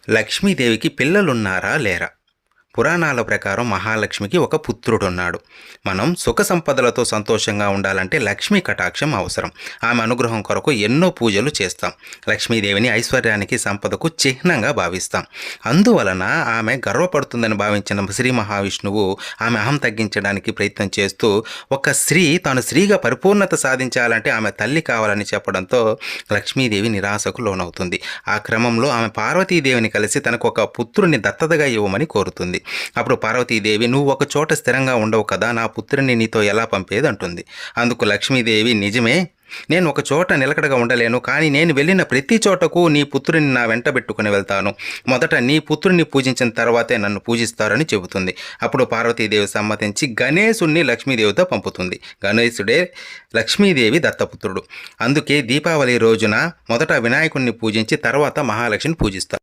లక్ష్మీదేవికి పిల్లలున్నారా లేరా? పురాణాల ప్రకారం మహాలక్ష్మికి ఒక పుత్రుడున్నాడు. మనం సుఖ సంపదలతో సంతోషంగా ఉండాలంటే లక్ష్మీ కటాక్షం అవసరం. ఆమె అనుగ్రహం కొరకు ఎన్నో పూజలు చేస్తాం. లక్ష్మీదేవిని ఐశ్వర్యానికి, సంపదకు చిహ్నంగా భావిస్తాం. అందువలన ఆమె గర్వపడుతుందని భావించిన శ్రీ మహావిష్ణువు ఆమె అహం తగ్గించడానికి ప్రయత్నం చేస్తూ, ఒక స్త్రీ తాను స్త్రీగా పరిపూర్ణత సాధించాలంటే ఆమె తల్లి కావాలని చెప్పడంతో లక్ష్మీదేవి నిరాశకు లోనవుతుంది. ఆ క్రమంలో ఆమె పార్వతీదేవిని కలిసి తనకు ఒక పుత్రుని దత్తతగా ఇవ్వమని కోరుతుంది. అప్పుడు పార్వతీదేవి, నువ్వు ఒక చోట స్థిరంగా ఉండవు కదా, నా పుత్రుని నీతో ఎలా పంపేది అంటుంది. అందుకు లక్ష్మీదేవి, నిజమే, నేను ఒక చోట నిలకడగా ఉండలేను, కానీ నేను వెళ్ళిన ప్రతి చోటకు నీ పుత్రుని నా వెంట పెట్టుకుని వెళ్తాను. మొదట నీ పుత్రుని పూజించిన తర్వాతే నన్ను పూజిస్తారని చెబుతుంది. అప్పుడు పార్వతీదేవి సమ్మతించి గణేశుణ్ణి లక్ష్మీదేవితో పంపుతుంది. గణేశుడే లక్ష్మీదేవి దత్తపుత్రుడు. అందుకే దీపావళి రోజున మొదట వినాయకుడిని పూజించి తర్వాత మహాలక్ష్మిని పూజిస్తారు.